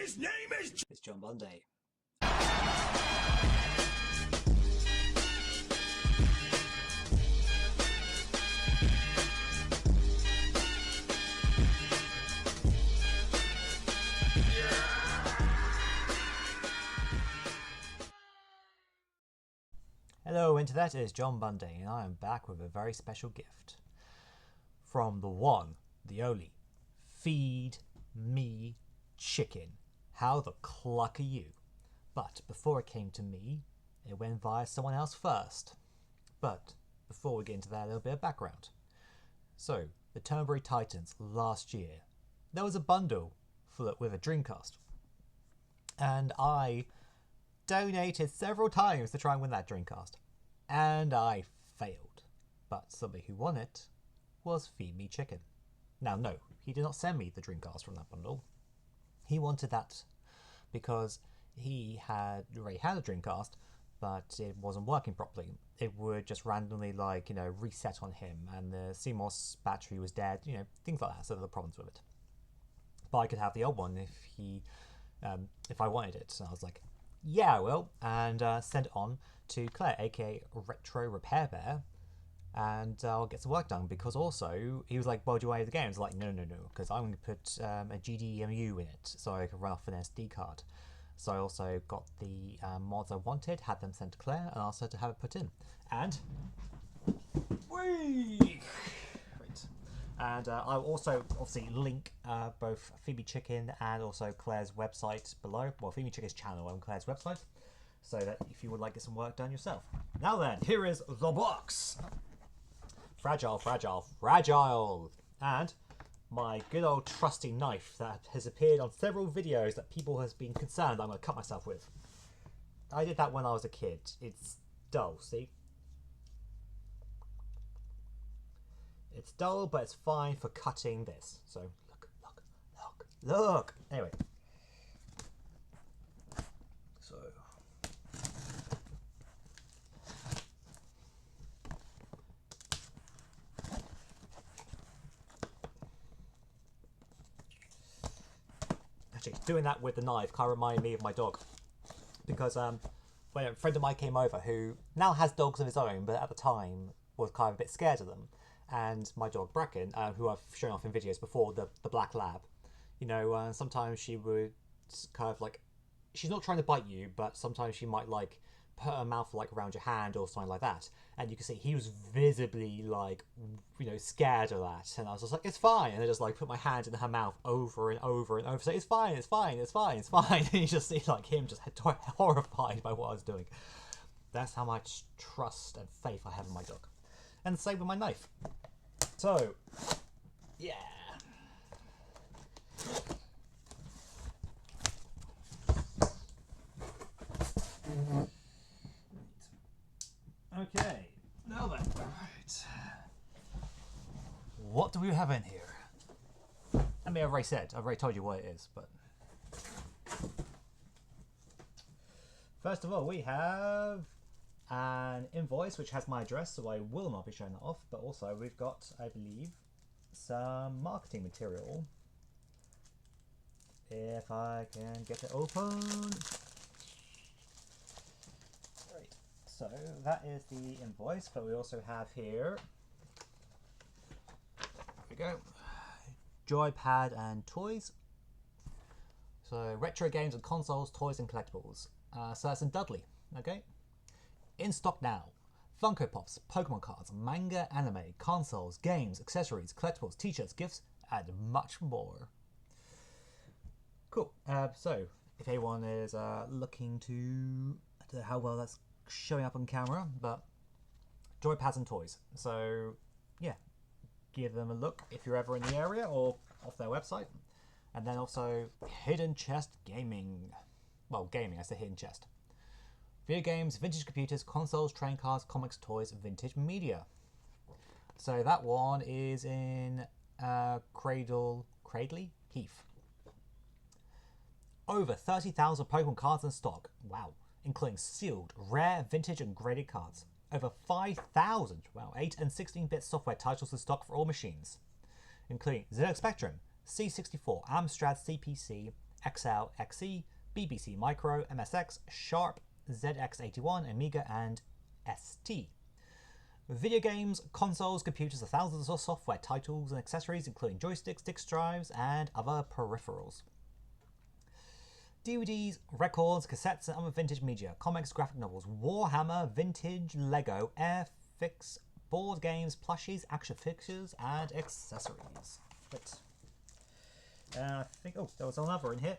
his name is... It's John Bunday. Hello Internet, it is John Bunday and I am back with a very special gift. From the one, the only, Feed Me Chicken. How the cluck are you? But before it came to me, it went via someone else first. But before we get into that, a little bit of background. So, the Turnberry Titans last year, there was a bundle with a Dreamcast. And I donated several times to try and win that Dreamcast. And I failed. But somebody who won it was Feed Me Chicken. Now, no, he did not send me the Dreamcast from that bundle. He wanted that because he had already had a Dreamcast, but it wasn't working properly. It would just randomly, reset on him, and the CMOS battery was dead, things like that, so there were problems with it. But I could have the old one if I wanted it. So I was like, yeah, I will, and sent it on to Claire, aka Retro Repair Bear, and I'll get some work done, because also he was like, well, do you want the game? I was like, no, because I'm going to put a GDEMU in it so I can run off an SD card. So I also got the mods I wanted, had them sent to Claire, and asked her to have it put in. And whee! Great. And I'll also obviously link both Feed Me Chicken and also Claire's website below. Well, Feed Me Chicken's channel and Claire's website, so that if you would like to get some work done yourself. Now then, here is the box. Fragile, fragile, fragile. And my good old trusty knife that has appeared on several videos that people has been concerned I'm going to cut myself with. I did that when I was a kid. It's dull, see? It's dull, but it's fine for cutting this. So, look. Anyway. So... Actually, doing that with the knife kind of reminded me of my dog. Because when a friend of mine came over who now has dogs of his own, but at the time was kind of a bit scared of them. And my dog Bracken, who I've shown off in videos before, the black lab, sometimes she would kind of she's not trying to bite you, but sometimes she might put her mouth around your hand or something like that, and you can see he was visibly scared of that, and I was just like, it's fine, and I just put my hand in her mouth over and over and over, say it's fine, and you just see him just horrified by what I was doing. That's how much trust and faith I have in my dog. And the same with my knife. So, yeah. Okay, now then. Right. What do we have in here? I mean, I've already told you what it is, but... First of all, we have an invoice which has my address, so I will not be showing that off, but also we've got, I believe, some marketing material. If I can get it open. Right, so that is the invoice, but we also have here, there we go, joypad and toys. So retro games and consoles, toys and collectibles. So that's in Dudley, okay? In stock now. Funko Pops, Pokemon cards, manga, anime, consoles, games, accessories, collectibles, t-shirts, gifts, and much more. Cool. So, if anyone is looking to... I don't know how well that's showing up on camera, but... Joypads and toys. So, yeah. Give them a look if you're ever in the area or off their website. And then also, Hidden Chest Gaming. Well, gaming, I say Hidden Chest. Video games, vintage computers, consoles, train cars, comics, toys, vintage media. So that one is in Cradley Heath. Over 30,000 Pokemon cards in stock. Wow. Including sealed, rare, vintage and graded cards. Over 5,000, 8 and 16-bit software titles in stock for all machines. Including ZX Spectrum, C64, Amstrad CPC, XL, XE, BBC Micro, MSX, Sharp, ZX81, Amiga, and ST. Video games, consoles, computers, and thousands of software titles and accessories, including joysticks, disk drives, and other peripherals. DVDs, records, cassettes, and other vintage media, comics, graphic novels, Warhammer, vintage Lego, Airfix, board games, plushies, action figures, and accessories. But I think, there was another in here.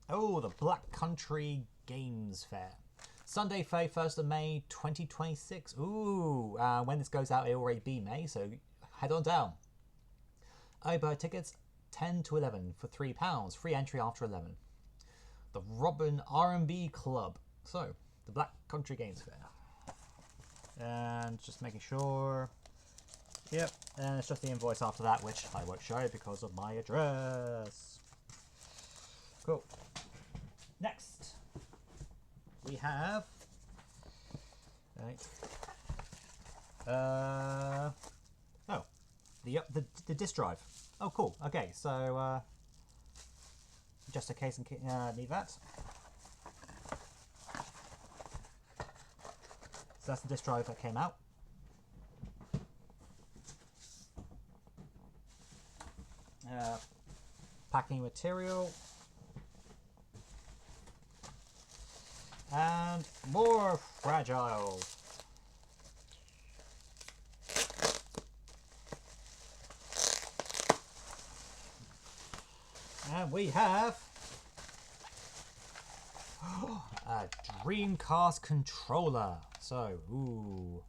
Oh, the Black Country Games Fair. Sunday, 1st of May 2026. Ooh, when this goes out, it'll already be May, so head on down. I buy tickets 10 to 11 for £3, free entry after 11. The Robin R&B Club. So, the Black Country Games Fair. And just making sure. Yep, and it's just the invoice after that, which I won't show because of my address. Cool. Next, we have. The disk drive. Oh, cool. Okay, so just in case I need that. So that's the disk drive that came out. Packing material. And more fragile. And we have a Dreamcast controller. So, ooh.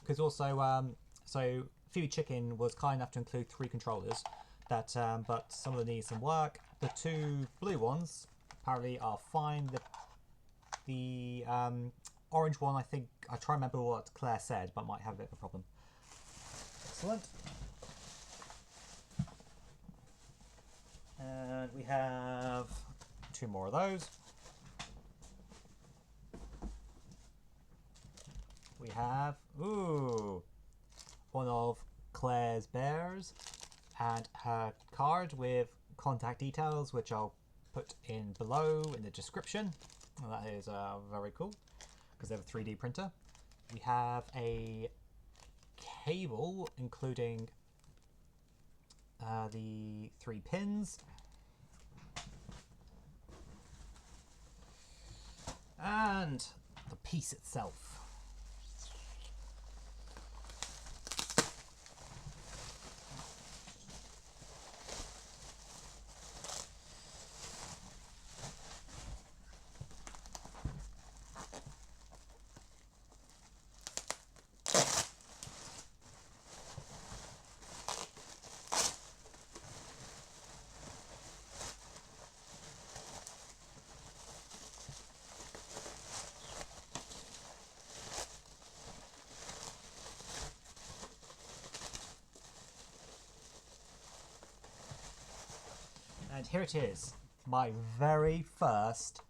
Because also, so Phoebe Chicken was kind enough to include 3 controllers, that, but some of them need some work. The 2 blue ones apparently are fine. The orange one, I think, I try to remember what Claire said, but might have a bit of a problem. Excellent. And we have 2 more of those. We have, one of Claire's bears and her card with contact details, which I'll put in below in the description. And that is very cool because they have a 3D printer. We have a cable including the 3 pins. And the piece itself. And here it is, my very first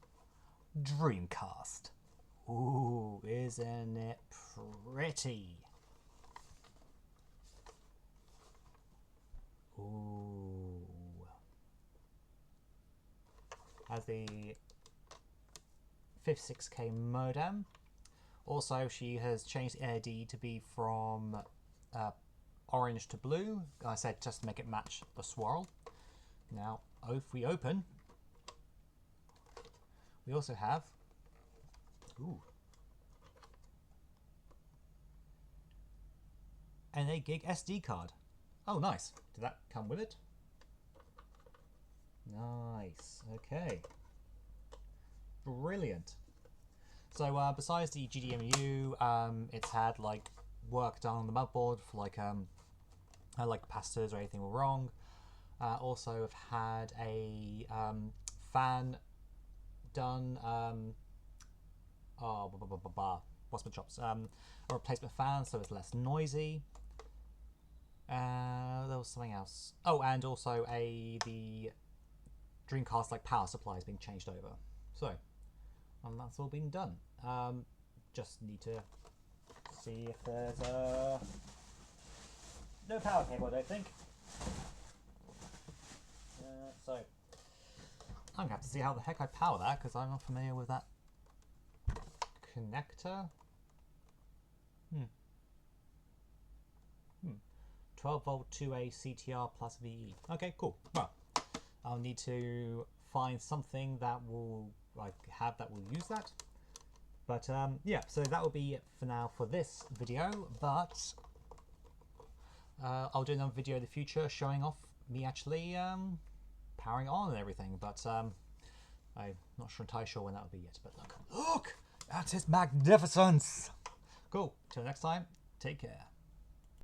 Dreamcast. Ooh, isn't it pretty? Ooh. Has the 56K modem. Also, she has changed the LED to be from orange to blue. I said just to make it match the swirl. Now, if we open, we also have an 8 gig SD card. Oh, nice. Did that come with it? Nice. Okay. Brilliant. So besides the GDEMU, it's had like work done on the motherboard for like capacitors or anything were wrong. Also, I've had a fan done. What's my chops? A replacement fan, so it's less noisy. There was something else. Oh, and also the Dreamcast like power supply is being changed over. So, that's all been done. Just need to see if there's no power cable. I don't think. I'm going to have to see how the heck I power that, because I'm not familiar with that connector. 12 volt 2A CTR plus VE. Okay, cool. Well, I'll need to find something that will that will use that. But yeah, so that will be it for now for this video. But I'll do another video in the future showing off me actually powering on and everything. But I'm not entirely sure when that will be yet. But look at his magnificence. Cool. Till next time, take care.